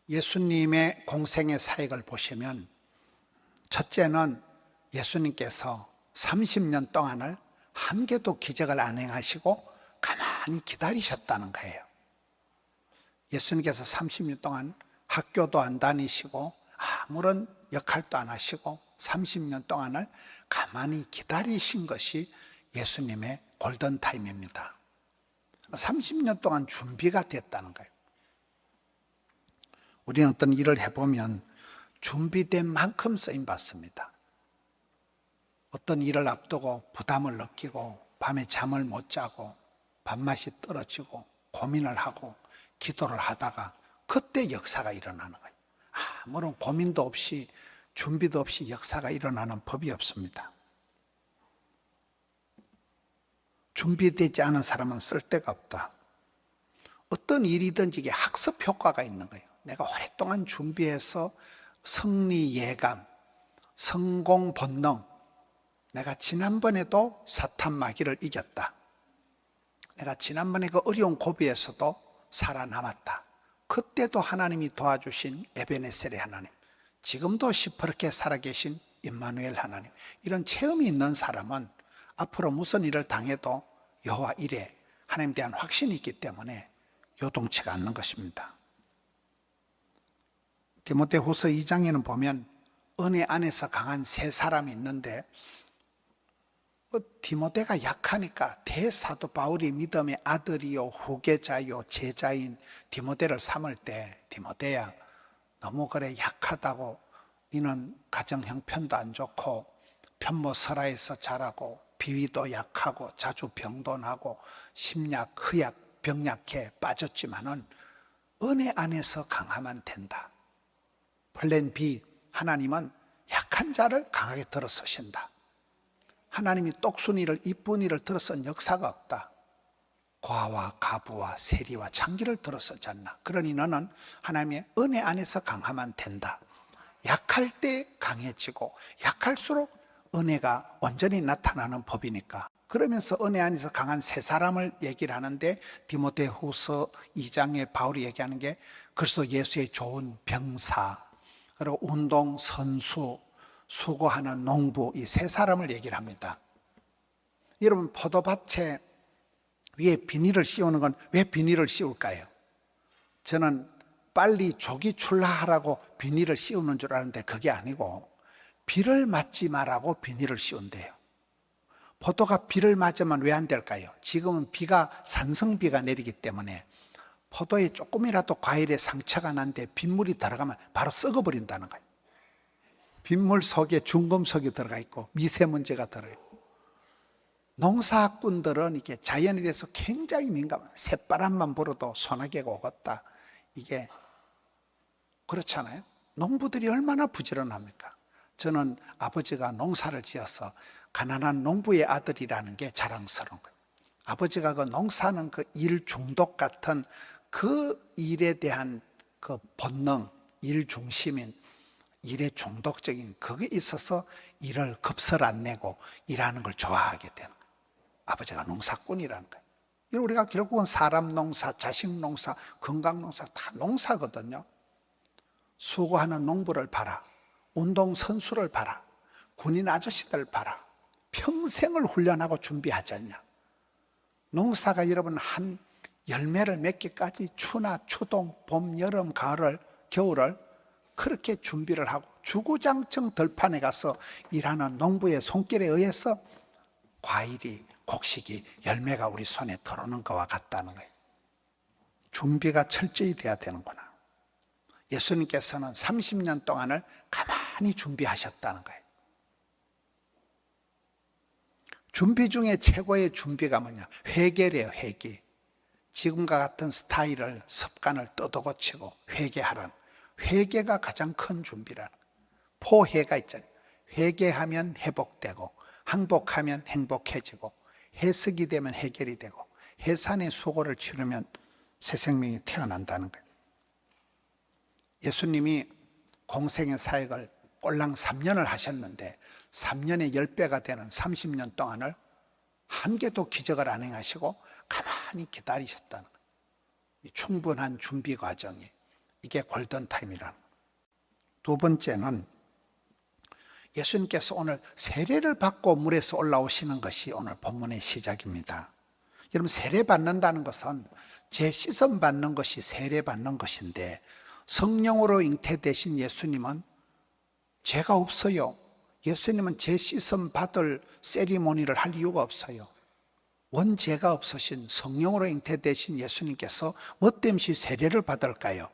예수님의 공생의 사역을 보시면 첫째는 예수님께서 30년 동안을 한 개도 기적을 안 행하시고 가만히 기다리셨다는 거예요. 예수님께서 30년 동안 학교도 안 다니시고 아무런 역할도 안 하시고 30년 동안을 가만히 기다리신 것이 예수님의 골든타임입니다. 30년 동안 준비가 됐다는 거예요. 우리는 어떤 일을 해보면 준비된 만큼 쓰임받습니다. 어떤 일을 앞두고 부담을 느끼고 밤에 잠을 못 자고 밥맛이 떨어지고 고민을 하고 기도를 하다가 그때 역사가 일어나는 거예요. 아무런 고민도 없이 준비도 없이 역사가 일어나는 법이 없습니다. 준비되지 않은 사람은 쓸데가 없다. 어떤 일이든지 이게 학습 효과가 있는 거예요. 내가 오랫동안 준비해서 승리 예감, 성공 본능, 내가 지난번에도 사탄 마귀를 이겼다. 내가 지난번에 그 어려운 고비에서도 살아남았다. 그때도 하나님이 도와주신 에베네셀의 하나님, 지금도 시퍼렇게 살아계신 임마누엘 하나님, 이런 체험이 있는 사람은 앞으로 무슨 일을 당해도 여호와 이레, 하나님에 대한 확신이 있기 때문에 요동치가 않는 것입니다. 디모데후서 2장에는 보면 은혜 안에서 강한 세 사람이 있는데 디모데가 약하니까 대사도 바울이 믿음의 아들이요 후계자요 제자인 디모데를 삼을 때, 디모데야 너무 그래 약하다고, 너는 가정 형편도 안 좋고 편모설화에서 자라고 비위도 약하고 자주 병도 나고 심약, 흐약, 병약해 빠졌지만은 은혜 안에서 강하면 된다. 플랜 B, 하나님은 약한 자를 강하게 들어서신다. 하나님이 똑순이를 이쁜이를 들어선 역사가 없다. 과와 가부와 세리와 장기를 들어서지 않나. 그러니 너는 하나님의 은혜 안에서 강하면 된다. 약할 때 강해지고 약할수록 은혜가 온전히 나타나는 법이니까. 그러면서 은혜 안에서 강한 세 사람을 얘기를 하는데 디모데후서 2장에 바울이 얘기하는 게 그리스도 예수의 좋은 병사, 그리고 운동 선수, 수고하는 농부, 이 세 사람을 얘기를 합니다. 여러분, 포도밭에 위에 비닐을 씌우는 건 왜 비닐을 씌울까요? 저는 빨리 조기 출하하라고 비닐을 씌우는 줄 아는데 그게 아니고 비를 맞지 말라고 비닐을 씌운대요. 포도가 비를 맞으면 왜 안 될까요? 지금은 비가 산성비가 내리기 때문에 포도에 조금이라도 과일에 상처가 난데 빗물이 들어가면 바로 썩어버린다는 거예요. 빗물 속에 중금속이 들어가 있고 미세먼지가 들어있고, 농사꾼들은 이게 자연에 대해서 굉장히 민감해요. 새바람만 불어도 소나기가 오겠다. 이게 그렇잖아요. 농부들이 얼마나 부지런합니까? 저는 아버지가 농사를 지어서 가난한 농부의 아들이라는 게 자랑스러운 거예요. 아버지가 그 농사는 그 일 중독 같은 그 일에 대한 그 본능, 일 중심인, 일에 중독적인 그게 있어서 일을 급설 안 내고 일하는 걸 좋아하게 되는 거예요. 아버지가 농사꾼이라는 거예요. 우리가 결국은 사람 농사, 자식 농사, 건강 농사 다 농사거든요. 수고하는 농부를 봐라. 운동선수를 봐라. 군인 아저씨들 봐라. 평생을 훈련하고 준비하지 않냐. 농사가 여러분 한 열매를 맺기까지 추나 추동, 봄, 여름, 가을을, 겨울을 그렇게 준비를 하고 주구장창 들판에 가서 일하는 농부의 손길에 의해서 과일이, 곡식이, 열매가 우리 손에 들어오는 것과 같다는 거예요. 준비가 철저히 돼야 되는구나. 예수님께서는 30년 동안을 가만히 준비하셨다는 거예요. 준비 중에 최고의 준비가 뭐냐? 회개래요, 회개. 지금과 같은 스타일을, 습관을 뜯어고치고 회개하라는, 회개가 가장 큰 준비라는 거예요. 포회가 있잖아요. 회개하면 회복되고 항복하면 행복해지고 해석이 되면 해결이 되고 해산의 수고를 치르면 새 생명이 태어난다는 거예요. 예수님이 공생의 사역을 꼴랑 3년을 하셨는데 3년에 10배가 되는 30년 동안을 한 개도 기적을 안 행하시고 가만히 기다리셨다는 거예요. 충분한 준비 과정이 이게 골든타임이라는 거예요. 두 번째는 예수님께서 오늘 세례를 받고 물에서 올라오시는 것이 오늘 본문의 시작입니다. 여러분, 세례 받는다는 것은 재시선 받는 것이 세례 받는 것인데, 성령으로 잉태되신 예수님은 죄가 없어요. 예수님은 재시선 받을 세리머니를 할 이유가 없어요. 원죄가 없으신 성령으로 잉태되신 예수님께서 뭐 때문에 세례를 받을까요?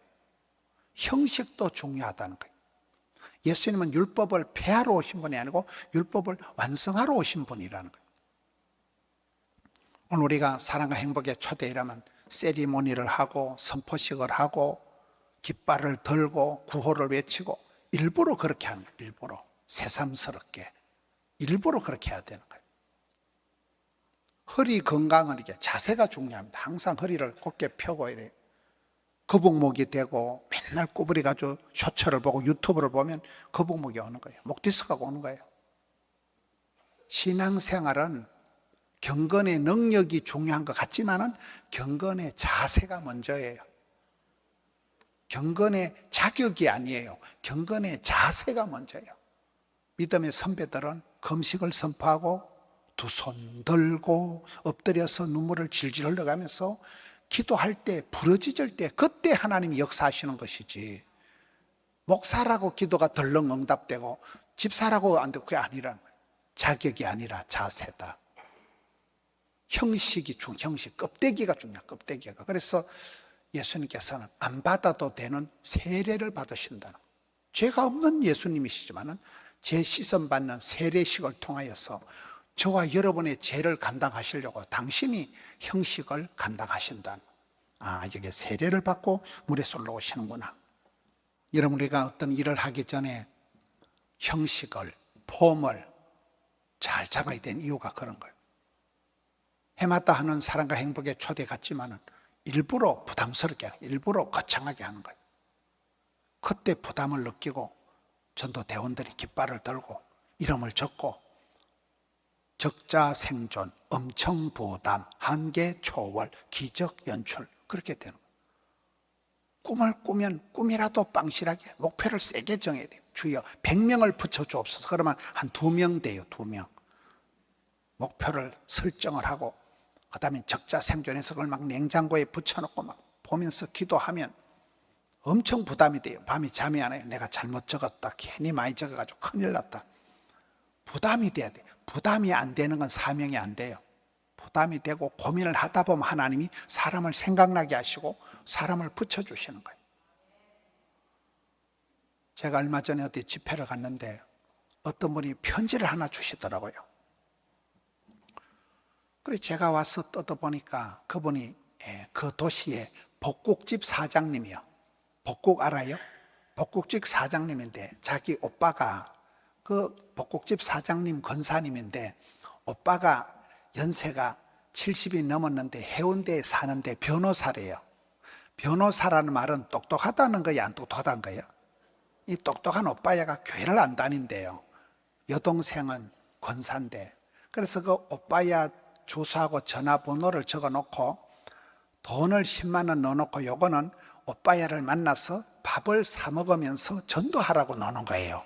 형식도 중요하다는 거예요. 예수님은 율법을 폐하러 오신 분이 아니고 율법을 완성하러 오신 분이라는 거예요. 오늘 우리가 사랑과 행복의 초대이라면 세리머니를 하고 선포식을 하고 깃발을 들고 구호를 외치고 일부러 그렇게 하는 거예요. 일부러 새삼스럽게 일부러 그렇게 해야 되는 거예요. 허리 건강은 이게 자세가 중요합니다. 항상 허리를 곧게 펴고 이래 거북목이 되고 맨날 구부리 가지고 쇼츠를 보고 유튜브를 보면 거북목이 오는 거예요. 목 디스크가 오는 거예요. 신앙생활은 경건의 능력이 중요한 것 같지만은 경건의 자세가 먼저예요. 경건의 자격이 아니에요. 경건의 자세가 먼저예요. 믿음의 선배들은 금식을 선포하고 두 손 들고 엎드려서 눈물을 질질 흘려가면서 기도할 때 부러지질 때 그때 하나님이 역사하시는 것이지, 목사라고 기도가 덜렁 응답되고 집사라고 안 되고 그게 아니라는 거예요. 자격이 아니라 자세다. 형식이 형식, 껍데기가 중요해. 껍데기가. 그래서 예수님께서는 안 받아도 되는 세례를 받으신다는 거예요. 죄가 없는 예수님이시지만은 제 시선 받는 세례식을 통하여서 저와 여러분의 죄를 감당하시려고 당신이 형식을 감당하신다는 거예요. 아, 여기 세례를 받고 물에서 올라오시는구나. 여러분, 우리가 어떤 일을 하기 전에 형식을, 폼을 잘 잡아야 되는 이유가 그런 거예요. 해마다 하는 사랑과 행복의 초대 같지만은 일부러 부담스럽게, 일부러 거창하게 하는 거예요. 그때 부담을 느끼고 전도 대원들이 깃발을 들고 이름을 적고 적자 생존, 엄청 부담, 한계 초월, 기적 연출, 그렇게 되는 거예요. 꿈을 꾸면 꿈이라도 빵실하게 목표를 세게 정해야 돼요. 주여 100명을 붙여주옵소서. 그러면 한 2명 돼요. 2명. 목표를 설정을 하고 그 다음에 적자 생존해서 그걸 막 냉장고에 붙여놓고 막 보면서 기도하면 엄청 부담이 돼요. 밤에 잠이 안 와요. 내가 잘못 적었다. 괜히 많이 적어가지고 큰일 났다. 부담이 돼야 돼요. 부담이 안 되는 건 사명이 안 돼요. 부담이 되고 고민을 하다 보면 하나님이 사람을 생각나게 하시고 사람을 붙여주시는 거예요. 제가 얼마 전에 어디 집회를 갔는데 어떤 분이 편지를 하나 주시더라고요. 그래서 제가 와서 뜯어보니까 그분이 그 도시의 복국집 사장님이요. 복국 알아요? 복국집 사장님인데 자기 오빠가 그 복국집 사장님 권사님인데 오빠가 연세가 70이 넘었는데 해운대에 사는데 변호사래요. 변호사라는 말은 똑똑하다는 거야, 안 똑똑하다는 거예요? 이 똑똑한 오빠야가 교회를 안 다닌대요. 여동생은 권사인데. 그래서 그 오빠야 주소하고 전화번호를 적어놓고 돈을 10만 원 넣어놓고 요거는 오빠야를 만나서 밥을 사 먹으면서 전도하라고 넣는 거예요.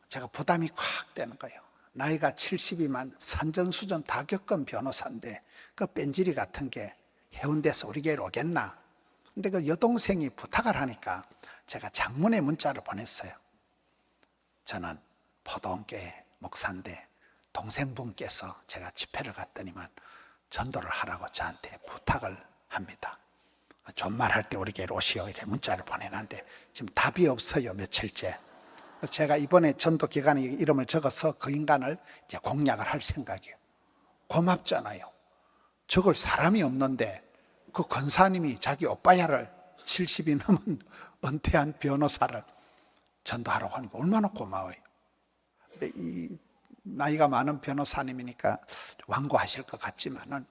제가 부담이 콱 되는 거예요. 나이가 70이만 산전수전 다 겪은 변호사인데 그 뺀질이 같은 게 해운대에서 우리 교회로 오겠나? 근데 그 여동생이 부탁을 하니까 제가 장문의 문자를 보냈어요. 저는 포도원교회 목사인데 동생분께서 제가 집회를 갔더니만 전도를 하라고 저한테 부탁을 합니다. 존말할 때 우리 교회로 오시오. 이렇게 문자를 보내놨는데 지금 답이 없어요. 며칠째. 제가 이번에 전도 기간에 이름을 적어서 그 인간을 이제 공략을 할 생각이에요. 고맙잖아요. 적을 사람이 없는데 그 권사님이 자기 오빠야를 70이 넘은 은퇴한 변호사를 전도하라고 하니까 얼마나 고마워요. 근데 이 나이가 많은 변호사님이니까 완고하실 것 같지만은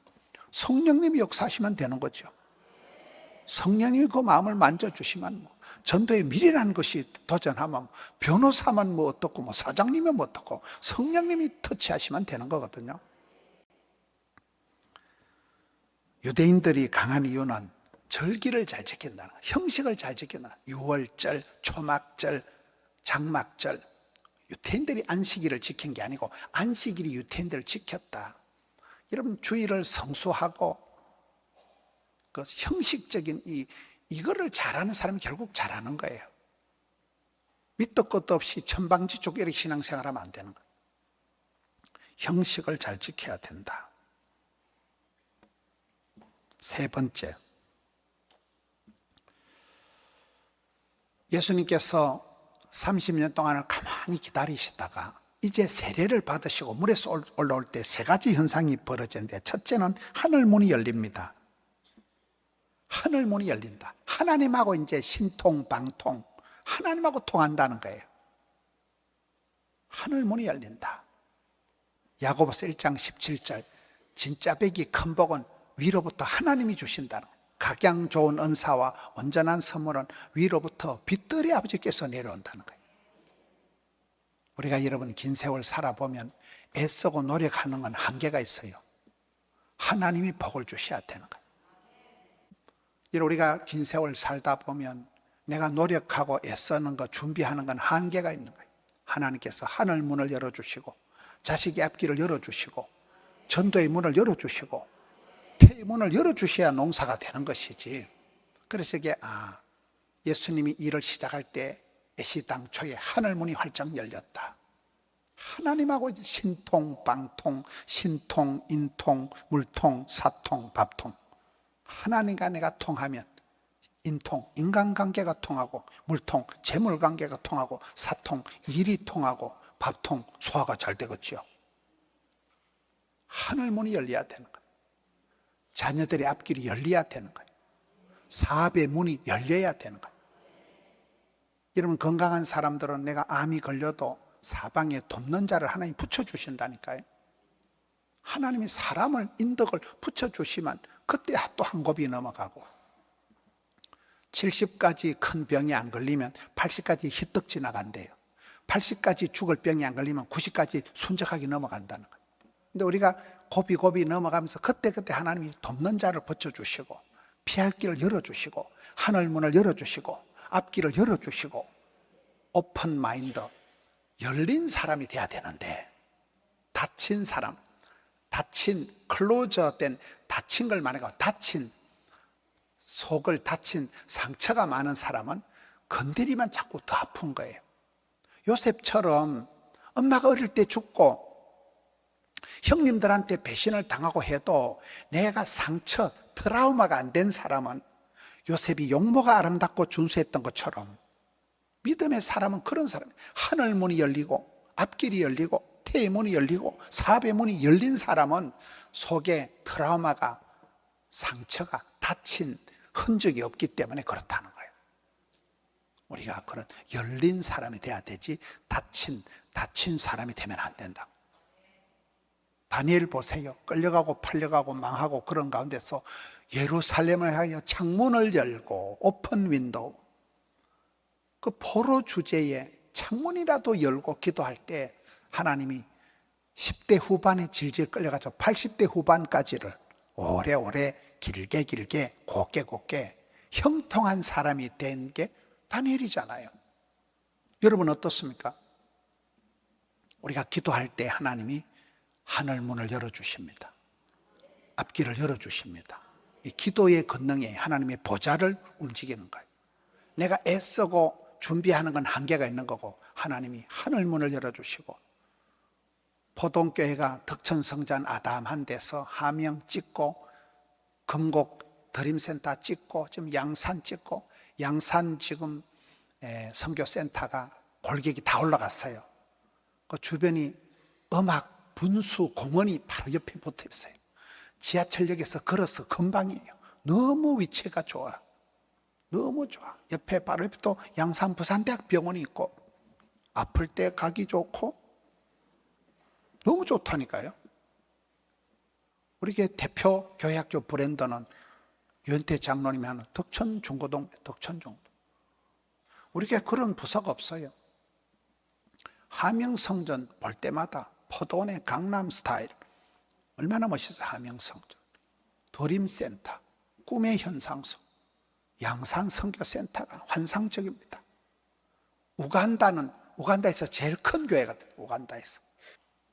성령님이 역사하시면 되는 거죠. 성령님이 그 마음을 만져주시면 뭐 전도의 미래라는 것이 도전하면 변호사만 뭐 어떻고 뭐 사장님은 뭐 어떻고 성령님이 터치하시면 되는 거거든요. 유대인들이 강한 이유는 절기를 잘 지킨다는 거예요. 형식을 잘 지킨다는 거예요. 유월절, 초막절, 장막절. 유태인들이 안식일을 지킨 게 아니고 안식일이 유태인들을 지켰다. 여러분, 주일을 성수하고 그 형식적인 이거를 잘하는 사람이 결국 잘하는 거예요. 밑도 끝도 없이 천방지축 이렇게 신앙생활하면 안 되는 거예요. 형식을 잘 지켜야 된다. 세 번째, 예수님께서 30년 동안을 가만히 기다리시다가 이제 세례를 받으시고 물에서 올라올 때 세 가지 현상이 벌어지는데, 첫째는 하늘 문이 열립니다. 하늘 문이 열린다. 하나님하고 이제 신통, 방통, 하나님하고 통한다는 거예요. 하늘 문이 열린다. 야고보서 1장 17절, 진짜 백이 큰 복은 위로부터 하나님이 주신다는 거예요. 각양 좋은 은사와 온전한 선물은 위로부터 빛들의 아버지께서 내려온다는 거예요. 우리가 여러분 긴 세월 살아보면 애쓰고 노력하는 건 한계가 있어요. 하나님이 복을 주셔야 되는 거예요. 우리가 긴 세월 살다 보면 내가 노력하고 애쓰는 거, 준비하는 건 한계가 있는 거예요. 하나님께서 하늘 문을 열어주시고 자식의 앞길을 열어주시고 전도의 문을 열어주시고 태의 문을 열어주셔야 농사가 되는 것이지. 그래서 이게 예수님이 일을 시작할 때 애시당초에 하늘 문이 활짝 열렸다. 하나님하고 신통, 방통, 신통, 인통, 물통, 사통, 밥통. 하나님과 내가 통하면 인통, 인간관계가 통하고, 물통, 재물관계가 통하고, 사통, 일이 통하고, 밥통, 소화가 잘 되겠죠. 하늘문이 열려야 되는 거예요. 자녀들의 앞길이 열려야 되는 거예요. 사업의 문이 열려야 되는 거예요. 여러분, 건강한 사람들은 내가 암이 걸려도 사방에 돕는 자를 하나님 붙여주신다니까요. 하나님이 사람을, 인덕을 붙여주시면 그때 또 한 곱이 넘어가고, 70까지 큰 병이 안 걸리면 80까지 희떡 지나간대요. 80까지 죽을 병이 안 걸리면 90까지 순적하게 넘어간다는 거예요. 근데 우리가 고비 넘어가면서 그때 하나님이 돕는 자를 붙여주시고, 피할 길을 열어주시고, 하늘문을 열어주시고, 앞길을 열어주시고, 오픈 마인드, 열린 사람이 돼야 되는데, 닫힌 사람, 클로저된 닫힌 걸 말하고, 속을 닫힌 상처가 많은 사람은 건드리면 자꾸 더 아픈 거예요. 요셉처럼 엄마가 어릴 때 죽고 형님들한테 배신을 당하고 해도 내가 상처, 트라우마가 안 된 사람은, 요셉이 용모가 아름답고 준수했던 것처럼 믿음의 사람은 그런 사람이에요. 하늘 문이 열리고 앞길이 열리고 태의 문이 열리고 사업의 문이 열린 사람은 속에 트라우마가, 상처가, 다친 흔적이 없기 때문에 그렇다는 거예요. 우리가 그런 열린 사람이 돼야 되지 닫힌 사람이 되면 안 된다. 다니엘 보세요. 끌려가고 팔려가고 망하고 그런 가운데서 예루살렘을 향하여 창문을 열고, 오픈 윈도우, 그 포로 주제에 창문이라도 열고 기도할 때 하나님이 10대 후반에 질질 끌려가서 80대 후반까지를 오래오래 길게 곱게 형통한 사람이 된 게 다니엘이잖아요. 여러분 어떻습니까? 우리가 기도할 때 하나님이 하늘 문을 열어주십니다. 앞길을 열어주십니다. 이 기도의 권능에 하나님의 보좌를 움직이는 거예요. 내가 애쓰고 준비하는 건 한계가 있는 거고, 하나님이 하늘 문을 열어주시고, 포동교회가 덕천성전 아담한 데서 하명 찍고, 금곡 드림센터 찍고, 지금 양산 찍고, 양산 지금 선교센터가 골격이 다 올라갔어요. 그 주변이 음악 분수 공원이 바로 옆에 붙어 있어요. 지하철역에서 걸어서 금방이에요. 너무 위치가 좋아. 너무 좋아. 옆에 바로 옆에 또 양산 부산대학병원이 있고, 아플 때 가기 좋고 너무 좋다니까요. 우리 대표 교회학교 브랜드는 유현태 장로님이 하는 덕천중고동. 우리 교회 그런 부서가 없어요. 하명성전 볼 때마다 포도원의 강남스타일 얼마나 멋있어요. 하명성전, 드림센터, 꿈의 현상소, 양산 선교센터가 환상적입니다. 우간다에서 제일 큰 교회거든요. 우간다에서.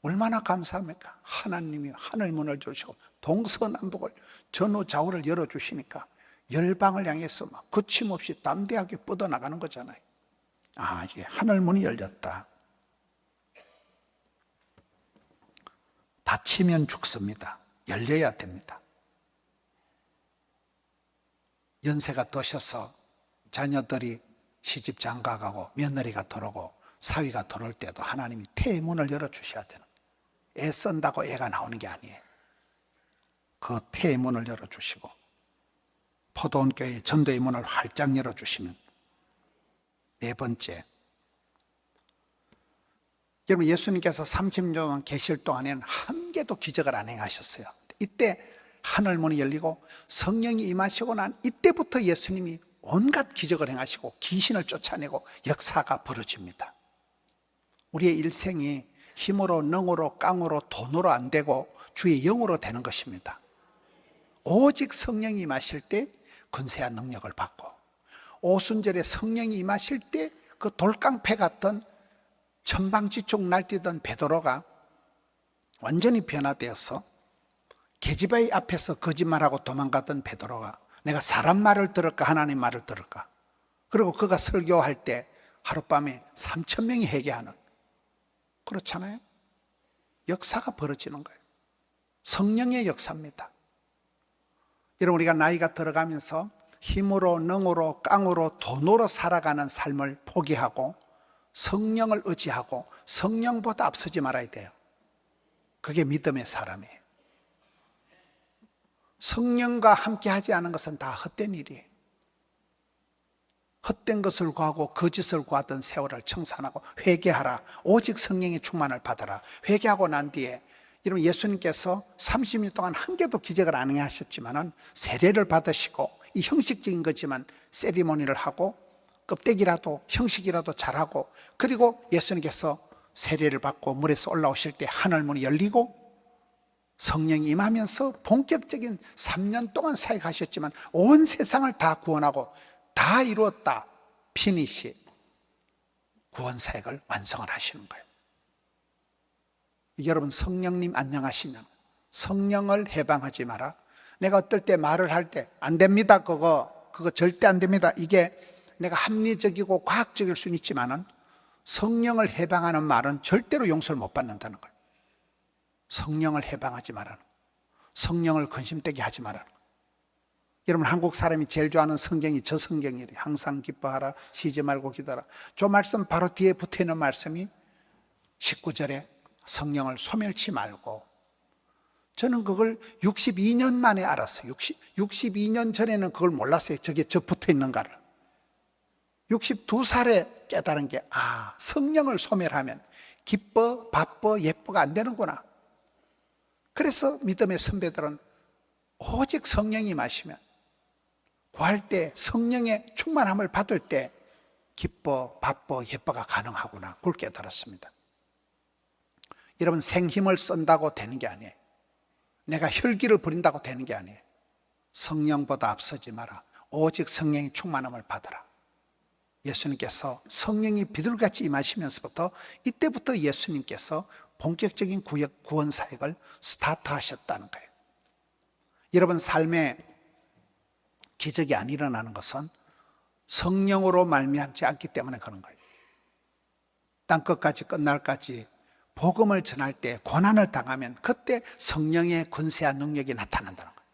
얼마나 감사합니까? 하나님이 하늘 문을 주시고 동서남북을 전후좌우를 열어주시니까 열방을 향해서 막 거침없이 담대하게 뻗어나가는 거잖아요. 아, 이게 하늘 문이 열렸다. 닫히면 죽습니다. 열려야 됩니다. 연세가 드셔서 자녀들이 시집 장가가고 며느리가 들어오고 사위가 들어올 때도 하나님이 태의 문을 열어주셔야 되는 거예요. 애 쓴다고 애가 나오는 게 아니에요. 그 태의 문을 열어주시고 포도원 교회 전도의 문을 활짝 열어주시면. 네 번째, 여러분 예수님께서 30년 동안 계실 동안에는 한 개도 기적을 안 행하셨어요. 이때 하늘문이 열리고 성령이 임하시고 난 이때부터 예수님이 온갖 기적을 행하시고 귀신을 쫓아내고 역사가 벌어집니다. 우리의 일생이 힘으로 능으로 깡으로 돈으로 안 되고 주의 영으로 되는 것입니다. 오직 성령이 임하실 때 권세와 능력을 받고, 오순절에 성령이 임하실 때 그 돌깡패 같던 천방지축 날뛰던 베드로가 완전히 변화되어서 계집아이 앞에서 거짓말하고 도망갔던 베드로가 내가 사람 말을 들을까 하나님 말을 들을까, 그리고 그가 설교할 때 하룻밤에 3,000명이 회개하는, 그렇잖아요. 역사가 벌어지는 거예요. 성령의 역사입니다. 여러분, 우리가 나이가 들어가면서 힘으로 능으로 깡으로 돈으로 살아가는 삶을 포기하고 성령을 의지하고 성령보다 앞서지 말아야 돼요. 그게 믿음의 사람이에요. 성령과 함께 하지 않은 것은 다 헛된 일이에요. 헛된 것을 구하고 거짓을 구하던 세월을 청산하고 회개하라. 오직 성령의 충만을 받아라. 회개하고 난 뒤에, 여러분 예수님께서 30년 동안 한 개도 기적을 안 하셨지만은 세례를 받으시고, 이 형식적인 거지만 세리머니를 하고 껍데기라도 형식이라도 잘하고, 그리고 예수님께서 세례를 받고 물에서 올라오실 때 하늘문이 열리고 성령이 임하면서 본격적인 3년 동안 사역하셨지만 온 세상을 다 구원하고 다 이루었다. 피니시. 구원 사역을 완성을 하시는 거예요. 여러분, 성령님 안녕하시냐? 성령을 해방하지 마라. 내가 어떨 때 말을 할 때 안 됩니다. 그거 절대 안 됩니다. 이게 내가 합리적이고 과학적일 수는 있지만은 성령을 해방하는 말은 절대로 용서를 못 받는다는 거예요. 성령을 해방하지 말라는, 성령을 근심되게 하지 말라는. 여러분, 한국 사람이 제일 좋아하는 성경이 저 성경이래요. 항상 기뻐하라, 쉬지 말고 기도하라. 저 말씀 바로 뒤에 붙어있는 말씀이 19절에 성령을 소멸치 말고, 저는 그걸 62년 만에 알았어요. 62년 전에는 그걸 몰랐어요. 저게 저 붙어있는가를. 62살에 깨달은 게, 아, 성령을 소멸하면 기뻐, 바빠, 예뻐가 안 되는구나. 그래서 믿음의 선배들은 오직 성령이 마시면, 구할 때 성령의 충만함을 받을 때 기뻐, 바빠, 예뻐가 가능하구나. 그걸 깨달았습니다. 여러분, 생힘을 쓴다고 되는 게 아니에요. 내가 혈기를 부린다고 되는 게 아니에요. 성령보다 앞서지 마라. 오직 성령의 충만함을 받아라. 예수님께서 성령이 비둘기같이 임하시면서부터, 이때부터 예수님께서 본격적인 구원 사역을 스타트하셨다는 거예요. 여러분, 삶에 기적이 안 일어나는 것은 성령으로 말미암지 않기 때문에 그런 거예요. 땅끝까지 끝날까지 복음을 전할 때 고난을 당하면 그때 성령의 권세와 능력이 나타난다는 거예요.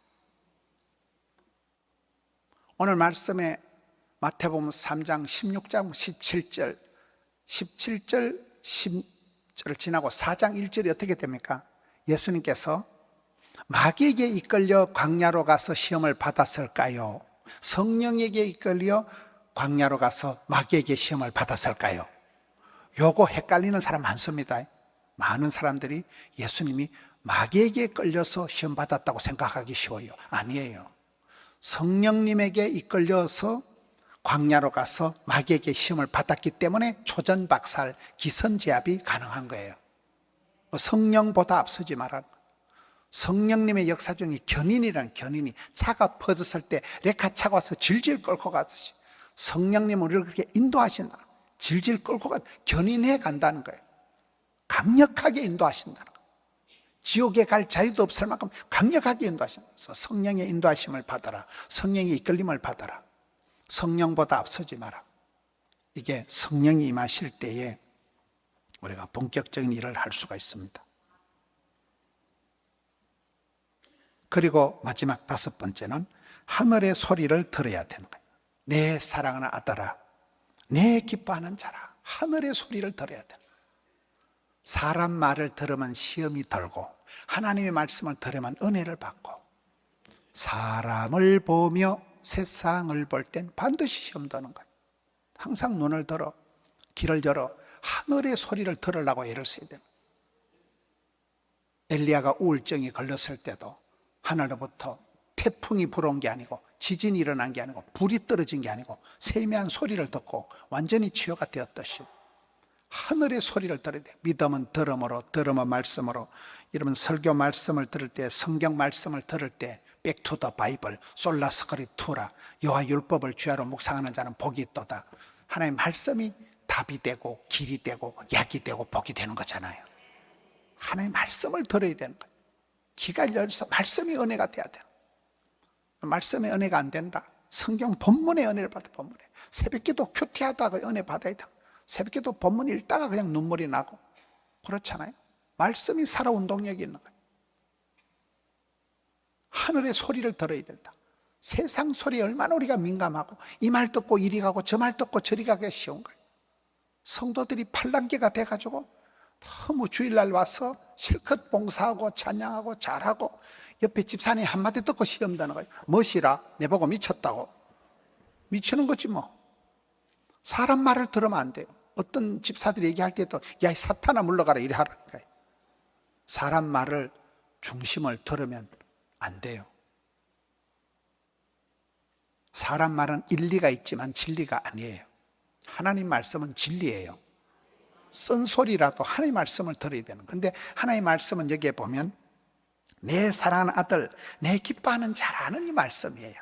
오늘 말씀에 마태복음 3장 16장 17절 10절을 지나고 4장 1절이 어떻게 됩니까? 예수님께서 마귀에게 이끌려 광야로 가서 시험을 받았을까요? 성령에게 이끌려 광야로 가서 마귀에게 시험을 받았을까요? 요거 헷갈리는 사람 많습니다. 많은 사람들이 예수님이 마귀에게 끌려서 시험 받았다고 생각하기 쉬워요. 아니에요. 성령님에게 이끌려서 광야로 가서 마귀에게 시험을 받았기 때문에 초전박살, 기선제압이 가능한 거예요. 성령보다 앞서지 말라. 성령님의 역사 중에 견인이라는 견인이 차가 퍼졌을 때 레카차가 와서 질질 끌고 가듯이 성령님은 우리를 그렇게 인도하신다. 질질 끌고 견인해 간다는 거예요. 강력하게 인도하신다는 거예요. 지옥에 갈 자유도 없을 만큼 강력하게 인도하신다. 그래서 성령의 인도하심을 받아라. 성령의 이끌림을 받아라. 성령보다 앞서지 마라. 이게 성령이 임하실 때에 우리가 본격적인 일을 할 수가 있습니다. 그리고 마지막 5번째는 하늘의 소리를 들어야 되는 거예요. 내 사랑하는 아들아, 내 기뻐하는 자라. 하늘의 소리를 들어야 돼요. 사람 말을 들으면 시험이 들고 하나님의 말씀을 들으면 은혜를 받고 사람을 보며 세상을 볼 땐 반드시 시험 드는 거예요. 항상 눈을 들어 귀를 열어 하늘의 소리를 들으려고 애를 써야 돼요. 엘리야가 우울증이 걸렸을 때도 하늘로부터 태풍이 불어온 게 아니고 지진이 일어난 게 아니고 불이 떨어진 게 아니고 세미한 소리를 듣고 완전히 치유가 되었듯이 하늘의 소리를 들어야 돼요. 믿음은 들음으로, 들음은 말씀으로. 여러분 설교 말씀을 들을 때, 성경 말씀을 들을 때 Back to the Bible, 솔라 스크립투라, 여호와 율법을 주야로 묵상하는 자는 복이 있도다. 하나님의 말씀이 답이 되고 길이 되고 약이 되고 복이 되는 거잖아요. 하나님의 말씀을 들어야 되는 거예요. 귀가 열려서 말씀이 은혜가 돼야 돼요. 말씀의 은혜가 안 된다. 성경 본문의 은혜를 받아. 본문에 새벽기도 큐티하다가 은혜 받아야 돼. 새벽기도 본문 읽다가 그냥 눈물이 나고 그렇잖아요. 말씀이 살아온 동력이 있는 거예요. 하늘의 소리를 들어야 된다. 세상 소리에 얼마나 우리가 민감하고 이 말 듣고 이리 가고 저 말 듣고 저리 가기 쉬운 거예요. 성도들이 팔랑귀가 돼가지고 너무 주일날 와서 실컷 봉사하고 찬양하고 잘하고 옆에 집사님 한마디 듣고 시험 다는 거예요. 멋이라 내보고 미쳤다고. 미치는 거지 뭐. 사람 말을 들으면 안 돼요. 어떤 집사들이 얘기할 때도 야 이 사탄아 물러가라 이래 하라니까요. 사람 말을 중심을 들으면 안 돼요. 사람 말은 일리가 있지만 진리가 아니에요. 하나님 말씀은 진리예요. 쓴소리라도 하나님 말씀을 들어야 되는. 근데 하나님 말씀은 여기에 보면 내 사랑하는 아들, 내 기뻐하는 자라는 이 말씀이에요.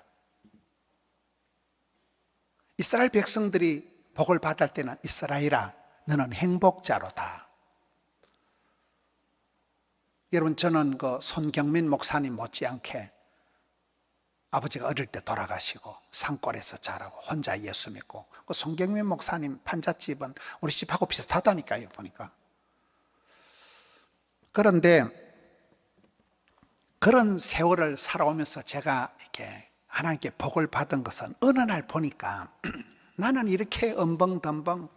이스라엘 백성들이 복을 받을 때는 이스라엘아 너는 행복자로다. 여러분 저는 그 손경민 목사님 못지않게 아버지가 어릴 때 돌아가시고 산골에서 자라고 혼자 예수 믿고 그 손경민 목사님 판잣집은 우리 집하고 비슷하다니까요 보니까. 그런데 그런 세월을 살아오면서 제가 이렇게 하나님께 복을 받은 것은 어느 날 보니까 나는 이렇게 엄벙덤벙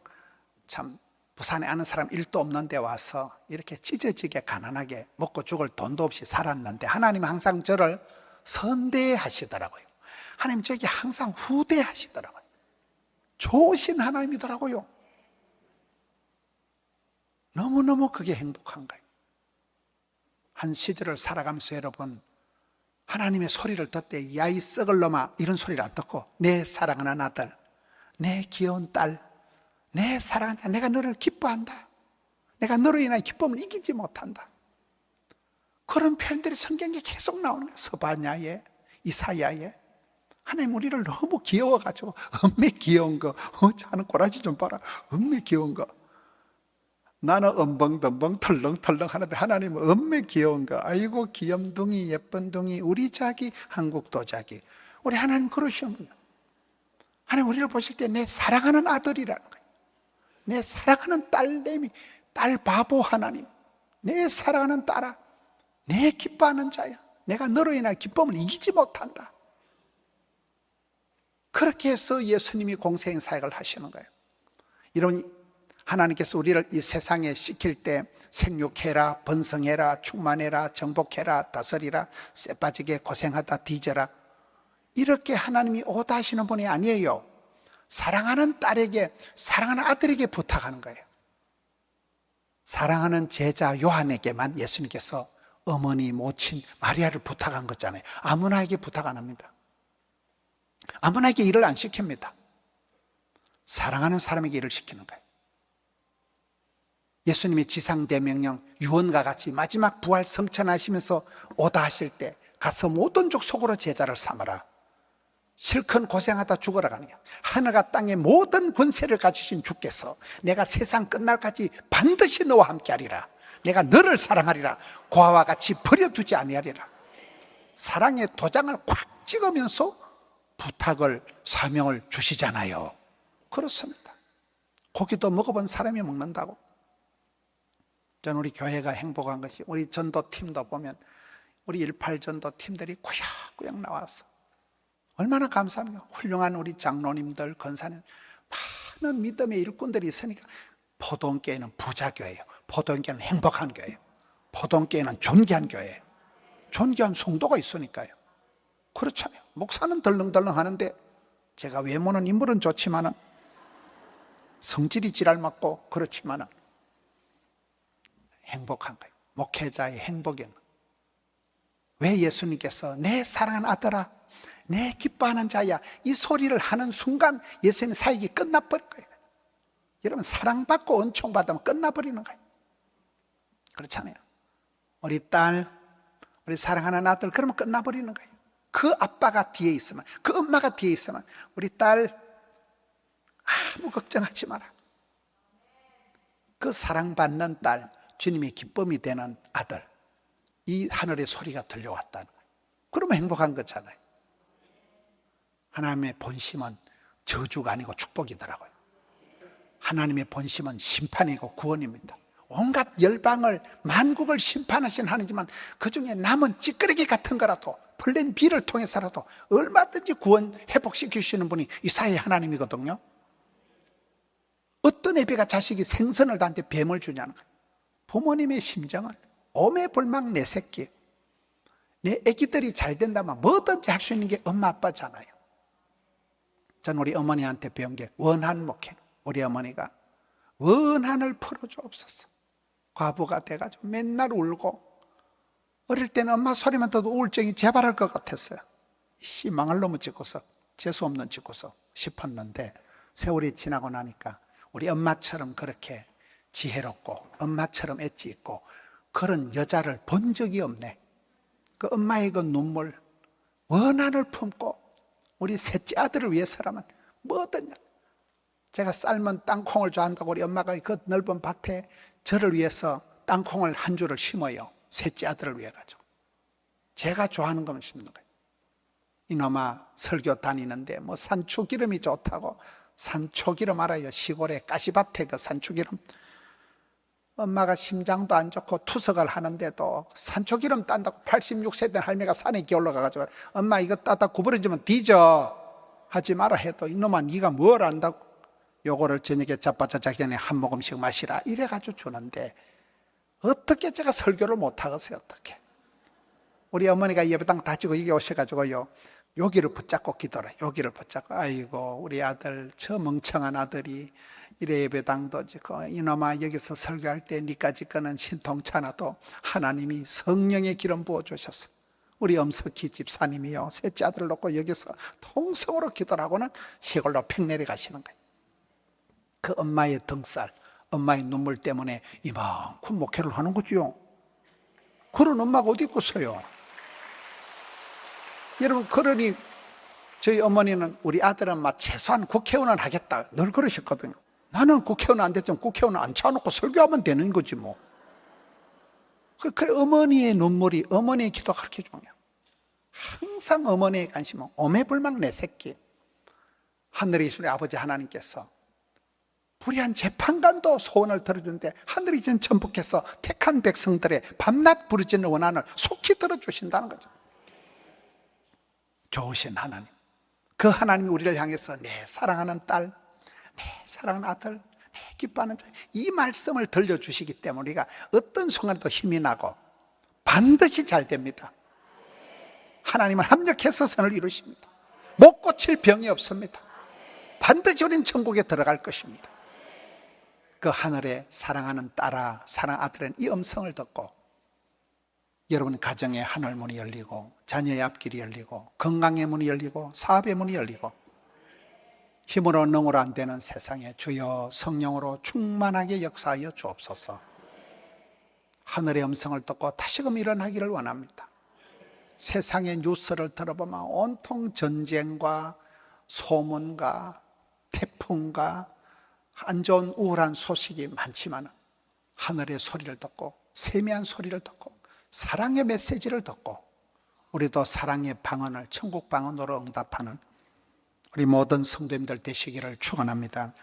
참 부산에 아는 사람 일도 없는 데 와서 이렇게 찢어지게 가난하게 먹고 죽을 돈도 없이 살았는데 하나님은 항상 저를 선대하시더라고요. 하나님 저에게 항상 후대하시더라고요. 좋으신 하나님이더라고요. 너무너무 그게 행복한 거예요. 한 시절을 살아가면서 여러분 하나님의 소리를 듣때 야 이 썩을 놈아 이런 소리를 안 듣고 내 사랑하는 아들, 내 귀여운 딸, 내 사랑하는 자, 내가 너를 기뻐한다. 내가 너로 인하여 기쁨을 이기지 못한다. 그런 표현들이 성경에 계속 나오는 거예요. 서바냐에, 이사야에. 하나님 우리를 너무 귀여워가지고 엄매 귀여운 거, 자는 꼬라지 좀 봐라. 엄매 귀여운 거. 나는 엄벙덤벙 털렁털렁 하는데 하나님은 엄매 귀여운 거. 아이고 귀염둥이 예쁜 둥이 우리 자기 한국도 자기. 우리 하나님 그러시는 거예요. 하나님 우리를 보실 때 내 사랑하는 아들이라는 거예요. 내 사랑하는 딸내미, 딸 바보 하나님. 내 사랑하는 딸아, 내 기뻐하는 자야. 내가 너로 인하여 기쁨을 이기지 못한다. 그렇게 해서 예수님이 공생 사역을 하시는 거예요. 이런 하나님께서 우리를 이 세상에 시킬 때 생육해라, 번성해라, 충만해라, 정복해라, 다스리라, 쇠 빠지게 고생하다 뒤져라. 이렇게 하나님이 오다 하시는 분이 아니에요. 사랑하는 딸에게, 사랑하는 아들에게 부탁하는 거예요. 사랑하는 제자 요한에게만 예수님께서 어머니, 모친 마리아를 부탁한 거잖아요. 아무나에게 부탁 안 합니다. 아무나에게 일을 안 시킵니다. 사랑하는 사람에게 일을 시키는 거예요. 예수님의 지상대명령 유언과 같이 마지막 부활 성천하시면서 오다 하실 때 가서 모든 족속으로 제자를 삼아라. 실컷 고생하다 죽어라 가느냐. 하늘과 땅의 모든 권세를 가지신 주께서 내가 세상 끝날까지 반드시 너와 함께하리라. 내가 너를 사랑하리라. 고아와 같이 버려두지 아니하리라. 사랑의 도장을 콱 찍으면서 부탁을, 사명을 주시잖아요. 그렇습니다. 고기도 먹어본 사람이 먹는다고. 저는 우리 교회가 행복한 것이 우리 전도팀도 보면 우리 18 전도팀들이 꾸역꾸역 나와서 얼마나 감사합니까? 훌륭한 우리 장로님들, 권사님, 많은 믿음의 일꾼들이 있으니까 포동교회는 부자교회예요. 포동교회는 행복한 교회예요. 포동교회는 존귀한 교회예요. 존귀한 성도가 있으니까요. 그렇잖아요. 목사는 덜렁덜렁 하는데 제가 외모는 인물은 좋지만은 성질이 지랄 맞고 그렇지만은 행복한 거예요. 목회자의 행복은 왜 예수님께서 내 사랑하는 아들아, 내 기뻐하는 자야 이 소리를 하는 순간 예수님 사역이 끝나버린 거예요. 여러분 사랑받고 은총받으면 끝나버리는 거예요. 그렇잖아요. 우리 딸, 우리 사랑하는 아들 그러면 끝나버리는 거예요. 그 아빠가 뒤에 있으면, 그 엄마가 뒤에 있으면 우리 딸 아무 걱정하지 마라. 그 사랑받는 딸, 주님의 기쁨이 되는 아들, 이 하늘의 소리가 들려왔다는 거예요. 그러면 행복한 거잖아요. 하나님의 본심은 저주가 아니고 축복이더라고요. 하나님의 본심은 심판이고 구원입니다. 온갖 열방을, 만국을 심판하신 하나님이지만 그 중에 남은 찌끄레기 같은 거라도 플랜 B를 통해서라도 얼마든지 구원 회복시키시는 분이 이사야의 하나님이거든요. 어떤 애비가 자식이 생선을 나한테 뱀을 주냐는 거예요. 부모님의 심정은 오매불망 내 새끼, 내 애기들이 잘 된다면 뭐든지 할 수 있는 게 엄마 아빠잖아요. 전 우리 어머니한테 배운 게 원한 목회. 우리 어머니가 원한을 풀어주옵소서. 과부가 돼가지고 맨날 울고 어릴 때는 엄마 소리만 들어도 우울증이 재발할 것 같았어요. 망할 놈을 짓고서 재수없는 짓고서 싶었는데 세월이 지나고 나니까 우리 엄마처럼 그렇게 지혜롭고 엄마처럼 엣지 있고 그런 여자를 본 적이 없네. 그 엄마의 그 눈물, 원한을 품고 우리 셋째 아들을 위해서라면 뭐든. 제가 삶은 땅콩을 좋아한다고 우리 엄마가 그 넓은 밭에 저를 위해서 땅콩을 한 줄을 심어요. 셋째 아들을 위해 가지고. 제가 좋아하는 것만 심는 거예요. 이놈아 설교 다니는데 뭐 산초기름이 좋다고. 산초기름 알아요? 시골에 가시밭에 그 산초기름. 엄마가 심장도 안 좋고 투석을 하는데도 산초기름 딴다고 86세 된 할매가 산에 기어 올라가가지고 엄마 이거 따다 구부러지면 뒤져 하지 마라 해도 이놈아 네가 뭘 안다고. 요거를 저녁에 자빠져 자기 전에 한 모금씩 마시라 이래가지고 주는데 어떻게 제가 설교를 못하겠어요. 어떻게. 우리 어머니가 예배당 다치고 여기 오셔가지고요 여기를 붙잡고 기도를. 여기를 붙잡고 아이고 우리 아들 저 멍청한 아들이 이래 예배당도 지고 이놈아 여기서 설교할 때 니까지 거는 신통찮아도 하나님이 성령의 기름 부어주셨어. 우리 엄석희 집사님이요 셋째 아들을 놓고 여기서 통성으로 기도를 하고는 시골로 팽 내려가시는 거예요. 그 엄마의 등살, 엄마의 눈물 때문에 이만큼 목회를 하는 거지요. 그런 엄마가 어디 있겠어요. 여러분 그러니 저희 어머니는 우리 아들은 막 최소한 국회의원은 하겠다 늘 그러셨거든요. 나는 국회의원 안 됐지만 국회의원 앉혀놓고 설교하면 되는 거지 뭐. 그래 어머니의 눈물이, 어머니의 기도가 그렇게 중요해요. 항상 어머니의 관심은 오매불망 내 새끼. 하늘에 계신 우리 아버지 하나님께서 불의한 재판관도 소원을 들어주는데 하늘이 전 천북해서 택한 백성들의 밤낮 부르짖는 원한을 속히 들어주신다는 거죠. 좋으신 하나님. 그 하나님이 우리를 향해서 내 사랑하는 딸, 내 사랑하는 아들, 내 기뻐하는 자, 이 말씀을 들려주시기 때문에 우리가 어떤 순간에도 힘이 나고 반드시 잘 됩니다. 하나님은 합력해서 선을 이루십니다. 못 고칠 병이 없습니다. 반드시 우리는 천국에 들어갈 것입니다. 그 하늘에 사랑하는 딸아, 사랑 아들은 이 음성을 듣고 여러분 가정의 하늘 문이 열리고 자녀의 앞길이 열리고 건강의 문이 열리고 사업의 문이 열리고 힘으로 능으로 안 되는 세상에 주여 성령으로 충만하게 역사하여 주옵소서. 하늘의 음성을 듣고 다시금 일어나기를 원합니다. 세상의 뉴스를 들어보면 온통 전쟁과 소문과 태풍과 안 좋은 우울한 소식이 많지만 하늘의 소리를 듣고 세미한 소리를 듣고 사랑의 메시지를 듣고 우리도 사랑의 방언을 천국 방언으로 응답하는 우리 모든 성도님들 되시기를 축원합니다.